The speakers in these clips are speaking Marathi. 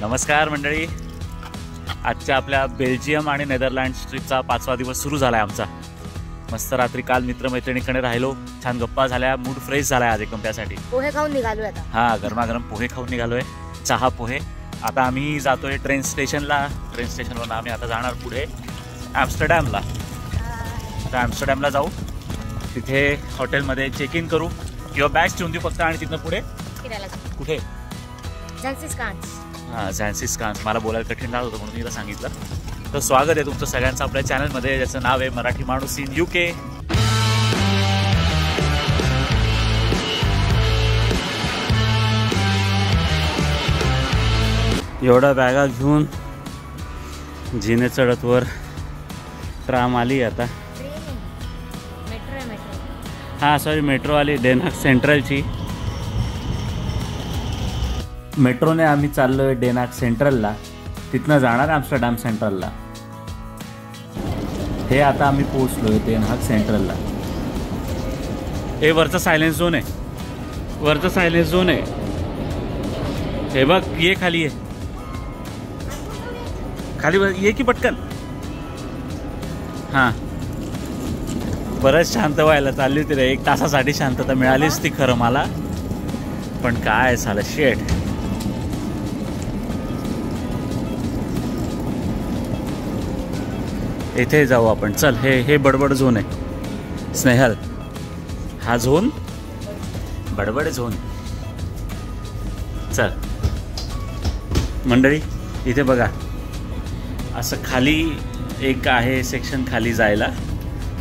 नमस्कार मंडळी, आजच्या आपल्या बेल्जियम आणि नेदरलँड्स ट्रिपचा 5वा दिवस सुरू झाला आहे आमचा. मस्त रात्री काल मित्रमैत्रिणीकडे राहिलो, छान गप्पा झाल्या, मूड फ्रेश झाला आहे आज एकदम. त्यासाठी पोहे खाऊन निघालोय आता. हां, गरमागरम पोहे खाऊन निघालोय, चहा पोहे. आता आम्ही जातोय ट्रेन स्टेशनला. ट्रेन स्टेशनवरून आम्ही आता जाणार पुढे ॲम्स्टरडॅमला. आता ॲम्स्टरडॅमला जाऊ, तिथे हॉटेलमध्ये चेक इन करू किंवा बॅग्स ठेवून देऊ फक्त, आणि तिथनं पुढे कुठे झॅन्सिस कान्स. मला बोलायला कठीण लागत होतं म्हणून मी तिला सांगितलं. तर स्वागत आहे तुमचं सगळ्यांचं आपल्या चॅनलमध्ये, ज्याचं नाव आहे मराठी माणूस इन UK. एवढा बॅगा घेऊन जिने चढत वर ट्राम आली. आता हां सॉरी, मेट्रो आली, डेनहाग सेंट्रलची मेट्रोने आम्ही चाललो आहे डेनहाग सेंट्रलला, तिथनं जाणार ॲम्स्टरडॅम सेंट्रलला. हे आता आम्ही पोहोचलो आहे डेनहाग सेंट्रलला. हे वरचा सायलेन्स झोन आहे, वरचा सायलेन्स झोन आहे. हे बघ, ये खाली आहे, खाली ये की पटकन. हां, बरंच शांत व्हायला चालली होती रे, 1 तासासाठी शांतता मिळालीच ती खरं मला, पण काय झालं शेट. इथे जाऊ आपण, चल. हे बडबड झोन आहे स्नेहल, हा झोन बडबड झोन. चल मंडळी, इथे बघा, असं खाली एक आहे सेक्शन खाली जायला,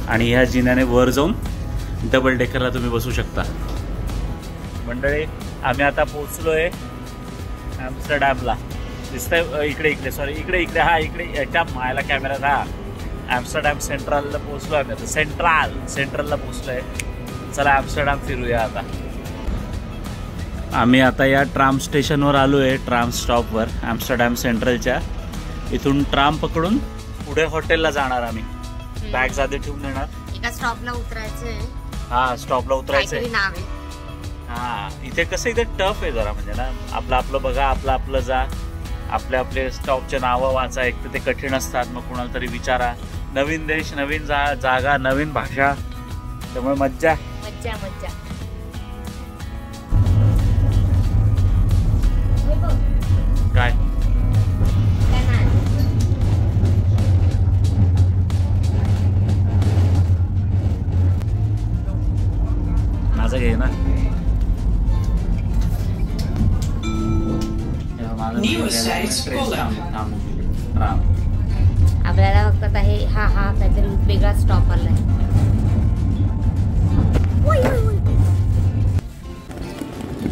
आणि ह्या जिन्याने वर जाऊन डबल डेकरला तुम्ही बसू शकता. मंडळी, आम्ही आता पोहोचलो आहे ॲम्स्टरडॅमला. दिसतंय इकडे सॉरी, इकडे हा, इकडे याच्या मायला कॅमेरात. हा, ॲम्स्टरडॅम सेंट्रलला पोहोचलो आम्ही आता. सेंट्रलला पोहोचलो आहे. चला ॲम्स्टरडॅम फिरूया आता. आम्ही आता या ट्राम स्टेशनवर आलो आहे, ट्राम स्टॉपवर ॲम्स्टरडॅम सेंट्रलच्या. इथून ट्राम पकडून पुढे हॉटेलला जाणार आम्ही. बॅग्स आधी ठेवून देणार. एका स्टॉपला उतरायचंय. हा, स्टॉपला उतरायचंय. नाव आहे. हा, इथे कसं इथे टफ आहे जरा, म्हणजे ना, आपलं बघा, आपलं जा, आपले स्टॉपचे नावं वाचा. एक तर ते कठीण असतात, मग कुणाला तरी विचारा. नवीन देश, नवीन जागा, नवीन भाषा, त्यामुळे मज्जा. काय माझं घे ना. आपल्याला फक्त आता हे हा काहीतरी वेगळा स्टॉप आलाय.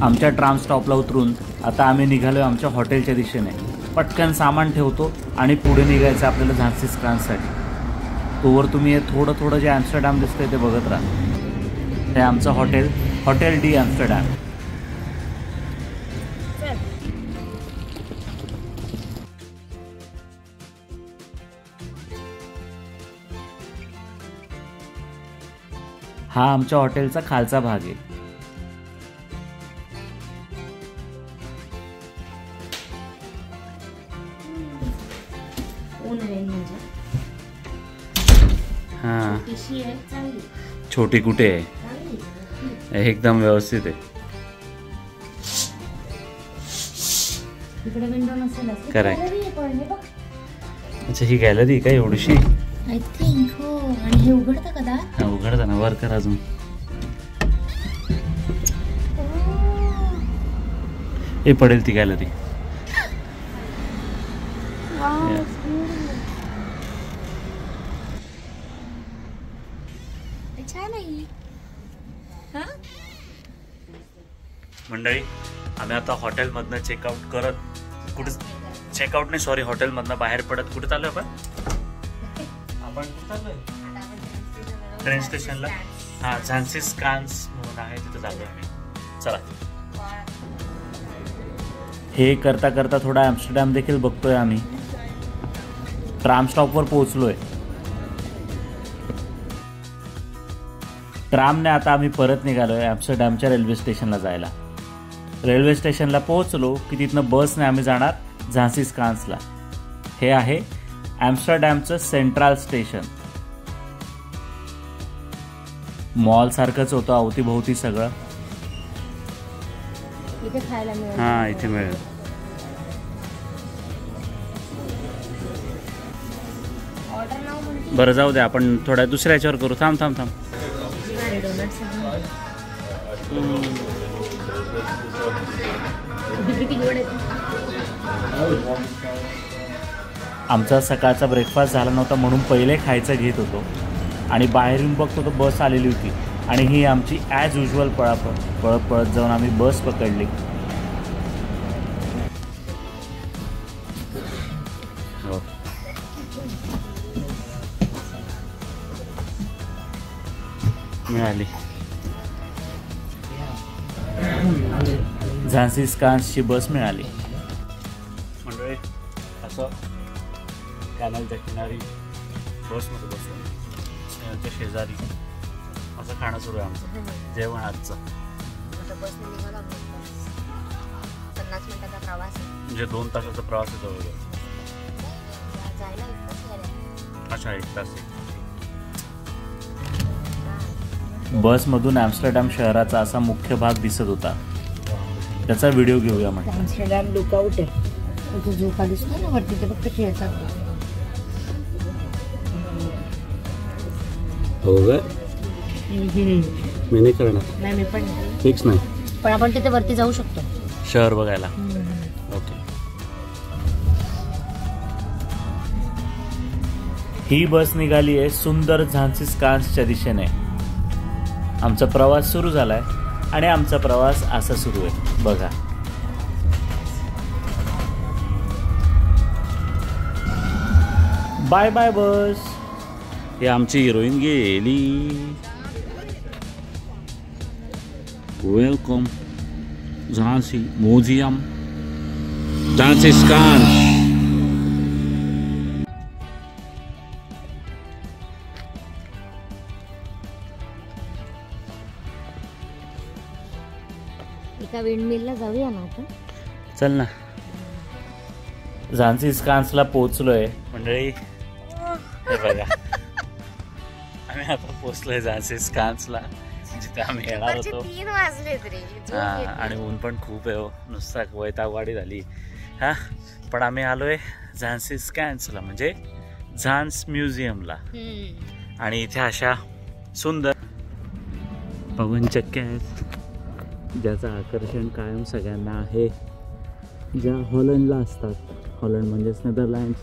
आमच्या ट्राम स्टॉपला उतरून आता आम्ही निघालो आमच्या हॉटेलच्या दिशेने. पटकन सामान ठेवतो आणि पुढे निघायचं आपल्याला झॅन्सिस कान्ससाठी. तोवर तुम्ही हे थोडं जे ॲम्स्टरडॅम दिसतंय ते बघत राहा. हे आमचं हॉटेल डी ॲम्स्टरडॅम. हा आमच्या हॉटेलचा खालचा भाग आहे. हा, छोटी कुठे आहे, एकदम व्यवस्थित आहे. करेक्ट. अच्छा, ही गॅलरी काय एवढीशी? आय थिंक हो. आणि हे उघडतं का? हा, उघडतं ना. वर कर अजून. हे पडेल ती गॅलरी. मंडळी, आम्ही आता हॉटेलमधनं चेकआउट करत, कुठे चेकआउट नाही सॉरी, हॉटेलमधनं बाहेर पडत कुठे चाललोय आपण कुठे चाललोय? ट्रेन स्टेशनला. हा, झॅन्सिस कान्स म्हणून आहे, तिथे चाललोय आम्ही. चला. हे करता करता थोडा ॲम्स्टरडॅम देखील बघतोय आम्ही. ट्राम स्टॉपवर पोहोचलोय. ट्रामने आता आम्ही परत निघालोय ॲम्स्टरडॅमच्या रेल्वे स्टेशनला जायला. रेल्वे स्टेशनला पोहोचलो की तिथनं बसने आम्ही जाणार झांसी स्कान्सला. हे आहे ॲम्स्टरडॅमचं सेंट्रल स्टेशन. मॉल सारखंच होतं अवतीभोवती सगळं. इथे खायला मिळेल. हा इथे मिळेल. ऑर्डर नाव म्हणते. बरं जाऊ दे, आपण थोड्या दुसऱ्या याच्यावर करू. थांब थांब थांब. अरे डोनट्स किती गोड आहेत. आमचा सकाळचा ब्रेकफास्ट झाला नव्हता म्हणून पहिले खायचं घेत होतो आणि बाहेरून बघतो तर बस आलेली होती आणि ही आमची ॲज युजल पळत पळत जाऊन आम्ही बस पकडली. हो मिळाली. झांसी स्कान्सची बस मिळाली. मंडळी असं कॅनलच्या किनारी बसमध्ये बसून स्नेहलच्या शेजारी असं खाणं सुरू आहे आमचं जेवण आजचं. बसने निघाला 50 मिनिटाचा प्रवास आहे. म्हणजे 2 तासाचा प्रवास आहे जवळ. जायला 1 तास झाला. अच्छा 1 तास. बसमधून ॲम्स्टरडॅम शहराचा असा मुख्य भाग दिसत होता. त्याचा व्हिडिओ घेऊया म्हटलं. ॲम्स्टरडॅम लुकआउट आहे. तो झोका दिसतो ना वरती, ते फक्त खेळतात. हो का? मी नाही करणार. नाही मी पण फिक्स नाही, पण आपण तिथे वरती जाऊ शकतो शहर बघायला. ओके. ही बस निघाली आहे सुंदर झांसी स्कान्सच्या दिशेने. आमचा प्रवास सुरू झालाय आणि आमचा प्रवास असा सुरू आहे बघा. बाय बाय बस. ही आमची हिरोईन गेली. Welcome Zaans Museum, Zaanse Schans. एका विंडमिलला जाऊया ना आपण. चल ना. झांसी स्कान्सला पोहोचलोय मंडळी. हे बघा आम्ही आता पोहोचलोय झांसी स्कान्सला, जिथे आम्ही येणार होतो. 3 वाजले तरी. आणि ऊन पण खूप आहे हो, नुसता वैतागवाडी झाली. हा पण आम्ही आलोय झांसी स्कान्सला म्हणजे झांस म्युझियमला. आणि इथे अशा सुंदर पवनचक्क्या आहेत ज्याचं आकर्षण कायम सगळ्यांना आहे, ज्या हॉलंडला असतात. हॉलंड म्हणजेच नेदरलँड्स.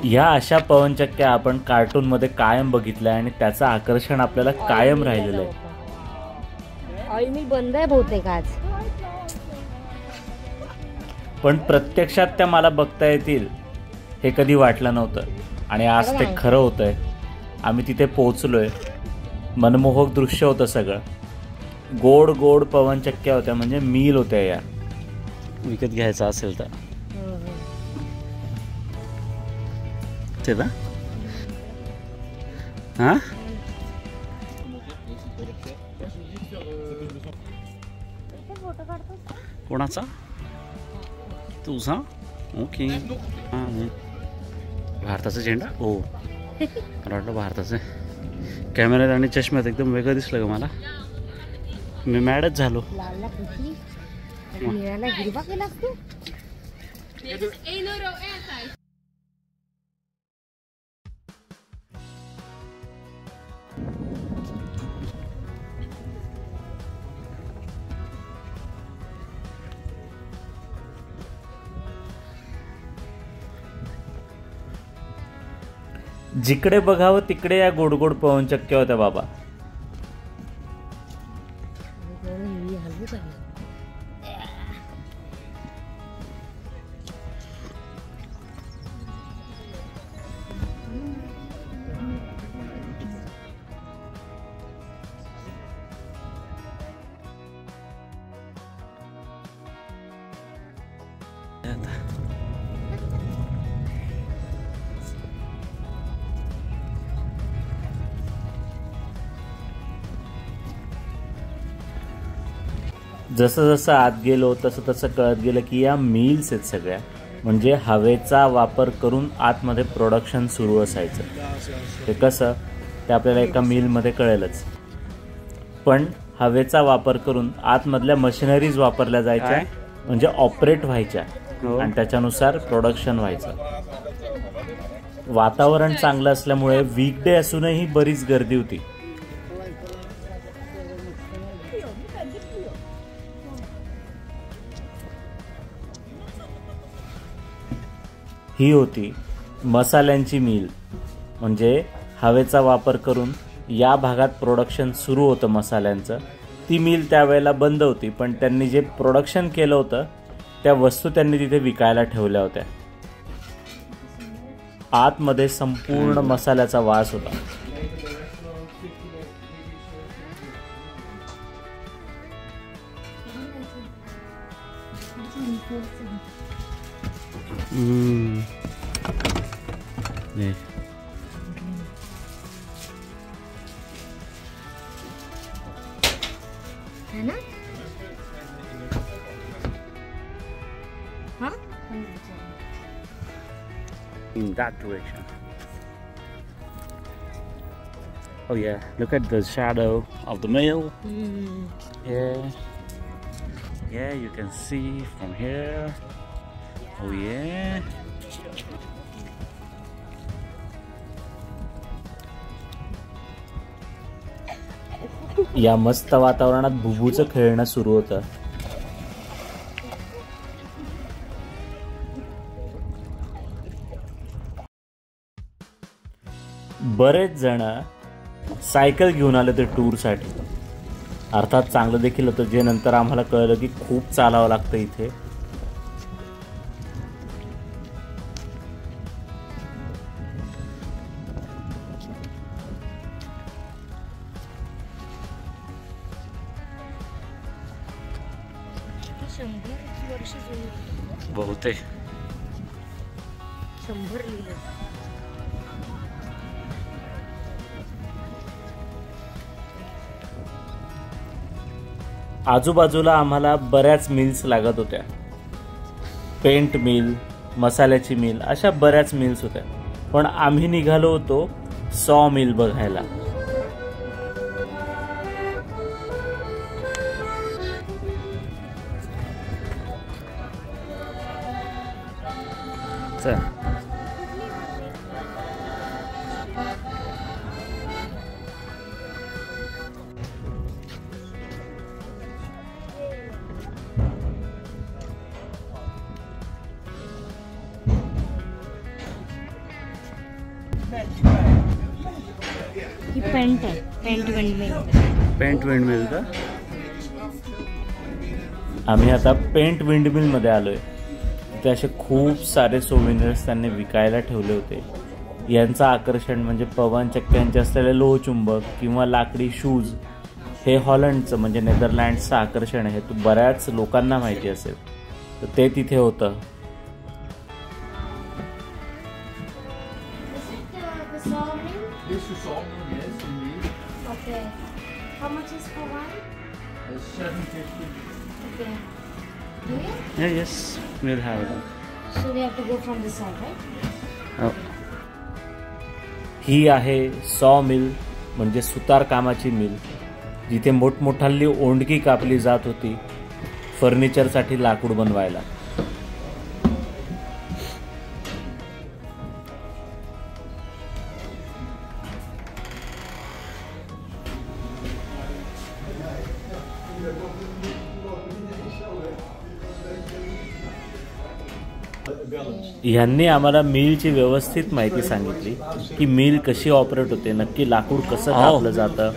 या अशा पवनचक्क्या आपण कार्टूनमध्ये कायम बघितल्या आणि त्याचं आकर्षण आपल्याला कायम राहिलेलं आहे. ऑइल मिल बंद आहे बहुतेक आज. पण प्रत्यक्षात त्या मला बघता येतील हे कधी वाटलं नव्हतं आणि आज ते खरं होतंय. आम्ही तिथे पोहोचलोय. मनमोहक दृश्य होतं सगळं. गोड गोड पवनचक्क्या होत्या, म्हणजे मील होत्या. या विकत घ्यायचा असेल तर ते ना. हा कोणाचा? तुझा? ओके. हां भारताचा झेंडा. हो मला वाटलं भारताचं. कॅमेऱ्यात आणि चष्म्यात एकदम वेगळं दिसलं का मला. मी मॅडच झालो. लालला किती आणि निळाला हिरवा केलास तू. जिकडे बघावं तिकडे या गोडगोड पवनचक्क्या होत्या बाबा. जसं जसं आत गेलो तसं तसं कळत गेलं की या मिल्स आहेत सगळ्या, म्हणजे हवेचा वापर करून आतमध्ये प्रोडक्शन सुरू असायचं. ते कसं ते आपल्याला एका मिलमध्ये कळेलच. पण हवेचा वापर करून आतमधल्या मशिनरीज वापरल्या जायच्या, म्हणजे ऑपरेट व्हायच्या आणि त्याच्यानुसार प्रोडक्शन व्हायचं. वातावरण चांगलं असल्यामुळे वीकडे असूनही बरीच गर्दी होती. ही होती मसाल्यांची मिल, म्हणजे हवेचा वापर करून या भागात प्रोडक्शन सुरू होतं मसाल्यांचं. ती मिल त्यावेळेला बंद होती, पण त्यांनी जे प्रोडक्शन केलं होतं त्या वस्तू त्यांनी तिथे विकायला ठेवल्या होत्या. आतमध्ये संपूर्ण मसाल्याचा वास होता. है ना? हाँ? In that direction. Oh yeah, look at the shadow of the mill. Yeah, you can see from here. Oh yeah. या मस्त वातावरणात बुबूचं खेळणं सुरू होतं. बरेच जण सायकल घेऊन आले ते टूरसाठी. अर्थात चांगलं देखील होतं, जे नंतर आम्हाला कळलं की खूप चालावं लागतं इथे. बहुतेक 100 लिहिलं. आजूबाजूला आम्हाला बऱ्याच मिल्स लागत होत्या. पेंट मिल, मसाल्याची मिल, अशा बऱ्याच मिल्स होत्या. पण आम्ही निघालो होतो सॉ मिल बघायला. ही पेंट आहे, पेंट विंडमिल. पेंट विंडमिल का? आम्ही आता पेंट विंडमिल मध्ये आलोय. तिथे असे खूप सारे सोव्हिनियर्स त्यांनी विकायला ठेवले होते. यांचं आकर्षण म्हणजे पवन चक्क्यांचे असलेले लोहचुंबक किंवा लाकडी शूज. हे हॉलंडचं म्हणजे नेदरलँड्सचं आकर्षण आहे. तो बऱ्याच लोकांना माहिती असेल. तर ते तिथे होतं. This is all, yes, indeed. Okay. How much is for one? It's 750. Okay. Do you? Yeah, yes, we'll have it. So we have to go from this side, right? Oh. ही आहे सॉ मिल, म्हणजे सुतार कामाची मिल, जिथे मोठमोठाली ओंडकी कापली जात होती फर्निचरसाठी लाकूड बनवायला. ह्यांनी आम्हाला मिलची व्यवस्थित माहिती सांगितली की मिल कशी ऑपरेट होते, नक्की लाकूड कसं कापलं जातं,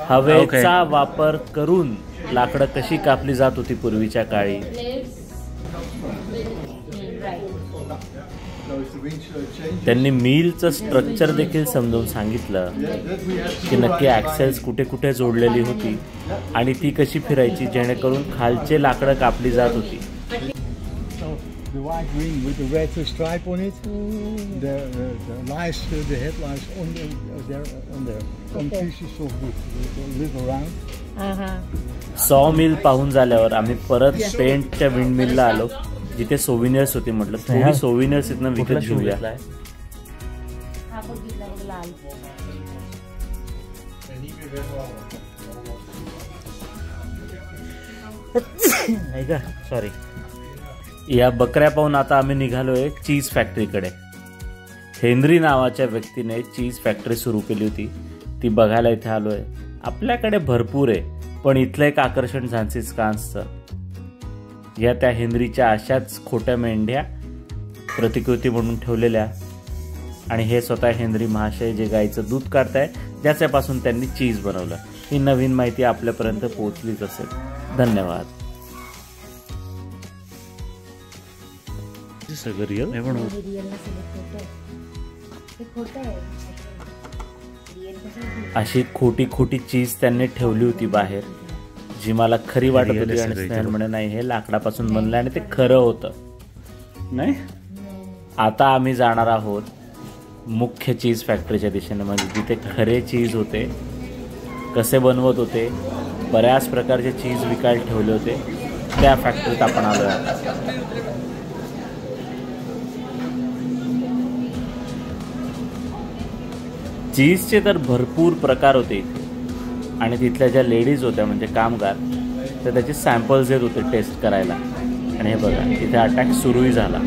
हवेचा वापर करून लाकडं कशी कापली जात होती पूर्वीच्या काळी. त्यांनी मिलचं स्ट्रक्चर देखील समजावून सांगितलं की नक्की ॲक्सेल्स कुठे कुठे जोडलेली होती आणि ती कशी फिरायची जेणेकरून खालचे लाकडं कापली जात होती. the white ring with the red stripe on it. The lights, the headlights on there. Some pieces of wood that live around. सॉ मिल पाहून झाल्यावर आम्ही परत पेंटच्या विंड मिलला आलो, जिथे सोविनियर्स होते. म्हटलं थोडी सोविनियर्स इथनं विकत घेऊया. ऐका, सॉरी. या बकऱ्या पाहून आता आम्ही निघालोय चीज फॅक्टरीकडे. हेनरी नावाच्या व्यक्तीने चीज फॅक्टरी सुरू केली होती, ती बघायला इथे आलोय. आपल्याकडे भरपूर आहे, पण इथलं एक आकर्षण झान्सी स्कान्सचं. या त्या हेनरीच्या अशाच खोट्या मेंढ्या प्रतिकृती म्हणून ठेवलेल्या, आणि हे स्वतः हेनरी महाशय जे गाईचं दूध काढताय, ज्याच्यापासून त्यांनी चीज बनवलं. ही नवीन माहिती आपल्यापर्यंत पोहोचलीच असेल. धन्यवाद. सगळं रिअल आहे म्हणून अशी खोटी खोटी चीज त्यांनी ठेवली होती बाहेर, जी मला खरी वाटत होती. आणि स्नेहल म्हणे नाही, हे लाकडापासून बनलं आणि ते खरं होतं. नाही, आता आम्ही जाणार आहोत मुख्य चीज फॅक्टरीच्या दिशेने, म्हणजे जिथे खरे चीज होते, कसे बनवत होते, बऱ्याच प्रकारचे चीज विकायला ठेवले होते, त्या फॅक्टरीत आपण आलो आहे. चीजचे तर भरपूर प्रकार होते इथे, आणि तिथल्या ज्या लेडीज होत्या म्हणजे कामगार, तर त्याचे सॅम्पल्स येत होते टेस्ट करायला. आणि हे बघा, तिथे अटॅक सुरूही झाला.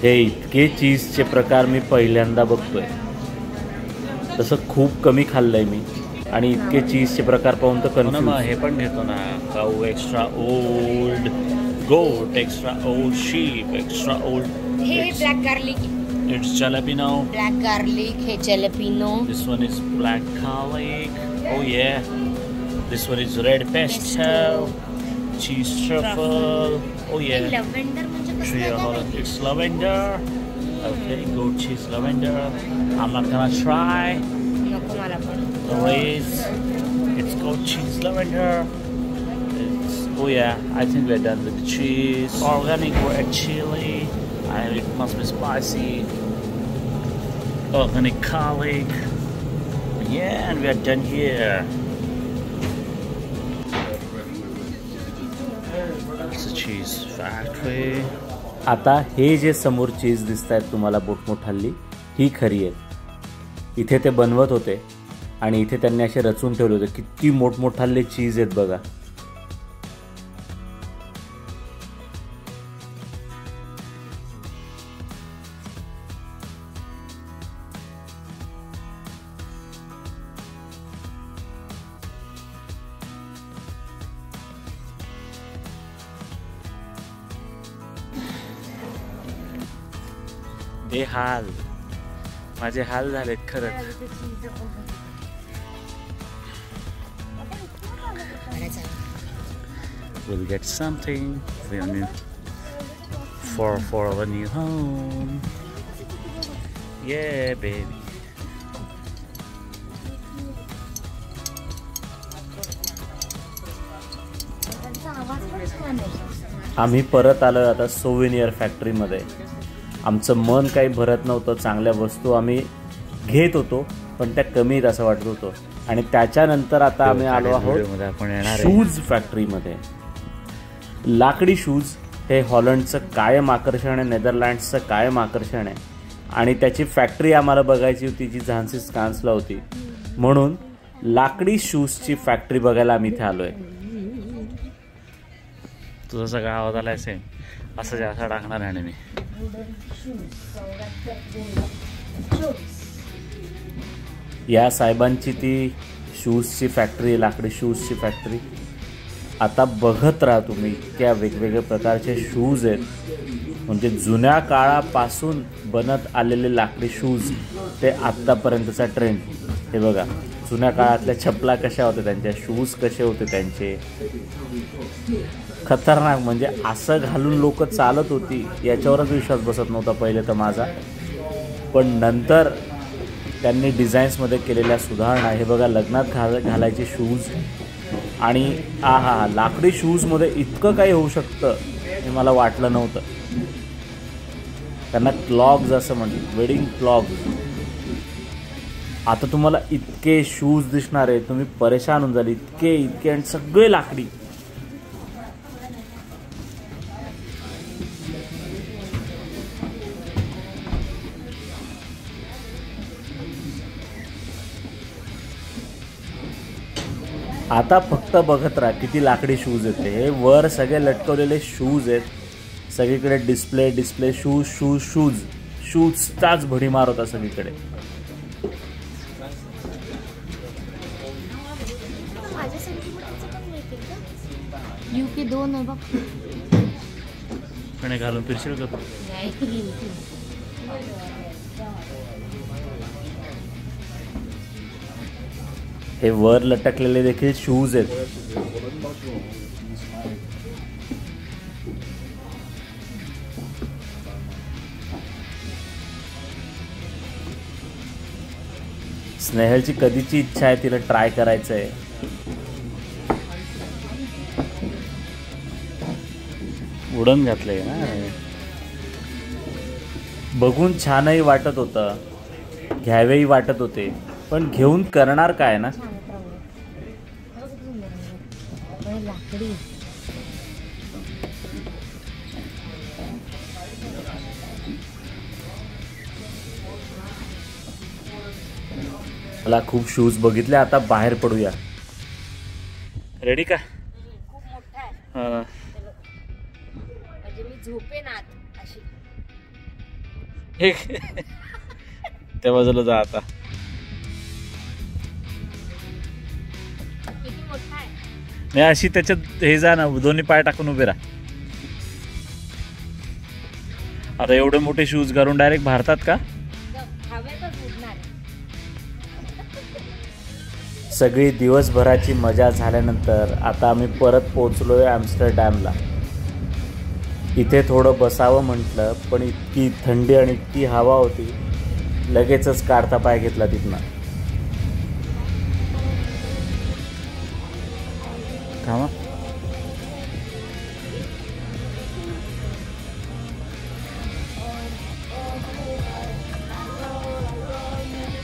हे इतके चीजचे प्रकार मी पहिल्यांदा बघतोय. तसं खूप कमी खाल्लंय मी, आणि इतके चीजचे प्रकार पाहून तर कन्फ्यूज. हे पण घेतो ना, cow extra old, goat extra old, sheep extra old. हे black garlic, it's jalapeno. Black garlic, हे jalapeno. This one is black garlic. Oh yeah. This one is red pesto. Cheese truffle. Oh yeah. Lavender म्हणजे It's lavender. Okay, goat cheese lavender. I'm not gonna try. नको मला पण. It's goat cheese lavender. Oh yeah, I think we're done with the cheese. Organic red chili. And it must be spicy. Organic garlic. Yeah, and we are done here. It's a cheese factory. आता हे जे समोर चीज दिसत आहेत तुम्हाला मोठमोठाली, ही खरी आहेत. इथे ते बनवत होते आणि इथे त्यांनी असे रचून ठेवले होते. किती मोठमोठाले चीज आहेत बघा. हाल माझे हाल झालेत खरंच. We'll get something for our new home. Yeah, baby. आम्ही परत आलो आता सोव्हिनियर फॅक्टरीमध्ये. आमचं मन काही भरत नव्हतं. चांगल्या वस्तू आम्ही घेत होतो, पण त्या कमी आहेत असं वाटत होतं. आणि त्याच्यानंतर आता आम्ही आलो आहोत शूज फॅक्टरीमध्ये. लाकडी शूज हे हॉलंडचं कायम आकर्षण आहे, नेदरलँड्सचं कायम आकर्षण आहे. आणि त्याची फॅक्टरी आम्हाला बघायची होती, जी झान्सी स्कान्सला होती. म्हणून लाकडी शूजची फॅक्टरी बघायला आम्ही इथे आलोय. तुझा सगळा आवाज आलाय सेम असं जास्त टाकणार आहे मी. या साहेबांची ती शूजची फॅक्टरी, लाकडी शूजची फॅक्टरी. आता बघत राहा तुम्ही, इतक्या वेगवेगळ्या प्रकारचे शूज आहेत. म्हणजे जुन्या काळापासून बनत आलेले लाकडी शूज ते आत्तापर्यंतचा ट्रेंड. हे बघा जुन्या काळातल्या चपला कशा होत्या त्यांच्या, शूज कसे होते त्यांचे, खतरनाक. म्हणजे असं घालून लोक चालत होती याच्यावरच विश्वास बसत नव्हता पहिले तर माझा. पण नंतर त्यांनी डिझाईन्समध्ये केलेल्या सुधारणा, हे बघा लग्नात घालायचे शूज आणि हा लाकडी शूजमध्ये इतकं काही होऊ शकतं हे मला वाटलं नव्हतं. त्यांना क्लॉग्स असं म्हणतात, वेडिंग क्लॉग्स. आता तुम्हाला इतके शूज दिसणार आहे, तुम्ही परेशान होऊन झाले. इतके आणि सगळे लाकडी. आता फक्त बघत राहा किती लाकडी शूज आहेत. हे वर सगळे लटकवलेले शूज आहेत, सगळीकडे डिस्प्ले शूजचाच भडीमार होता सगळीकडे. UK 2 आहे बघ. पण घालून फिरशील का? हे वर लटकलेले देखील शूज आहेत. स्नेहलची कधीची इच्छा आहे तिला ट्राय करायचं आहे. उडण घातलंय ना, बघून छानही वाटत होतं, घ्यावेही वाटत होते, पण घेऊन करणार काय ना. लाकडी मला खूप शूज बघितले. आता बाहेर पडूया. रेडी का? खूप मोठा आहे. हा. म्हणजे मी झोपेन आत अशी. त्या बाजूला जा आता. किती मोठा आहे. नाही अशी त्याच्यात हे जा ना, दोन्ही पाय टाकून उभे राहा. आता एवढे मोठे शूज घालून डायरेक्ट भारतात का? हवेतच उडणार. सगळी दिवसभराची मजा झाल्यानंतर आता आम्ही परत पोहोचलोय ॲम्स्टरडॅमला. इथे थोडं बसावं म्हटलं, पण इतकी थंडी आणि इतकी हवा होती, लगेचच काढता पाय घेतला तिथनं. थांबा.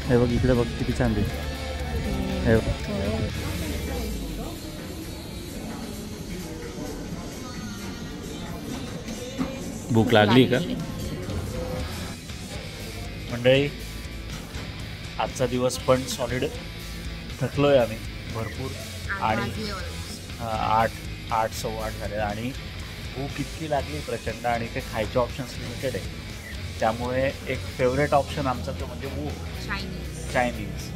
हे बघ इकडे बघ किती छान दिसत. हे बघ. भूक लागली का मंडळी? आजचा दिवस पण सॉलिड थकलोय आम्ही भरपूर. आणि 8:15 झाले आणि भूक इतकी लागली प्रचंड. आणि ते खायचे ऑप्शन्स लिमिटेड आहे, त्यामुळे एक फेवरेट ऑप्शन आमचा तो म्हणजे चायनीज.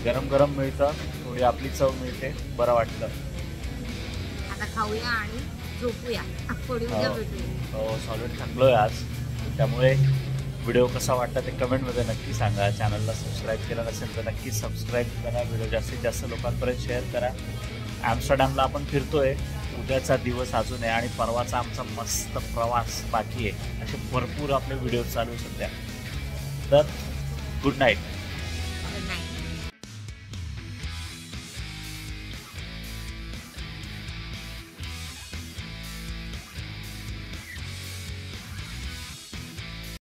गरम गरम मिळतं, थोडी आपली चव मिळते, बरं वाटतं. आता खाऊया आणि झोपूया. हो सॉलिड थकलोय आज. त्यामुळे व्हिडिओ कसा वाटला ते कमेंटमध्ये नक्की सांगा. चॅनलला सबस्क्राईब केलं नसेल तर नक्की सबस्क्राईब करा. व्हिडिओ जास्तीत जास्त लोकांपर्यंत शेअर करा. ॲम्स्टरडॅमला आपण फिरतोय. उद्याचा दिवस अजून आहे आणि परवाचा आमचा मस्त प्रवास बाकी आहे. असे भरपूर आपले व्हिडिओ चालू सध्या. तर गुड नाईट.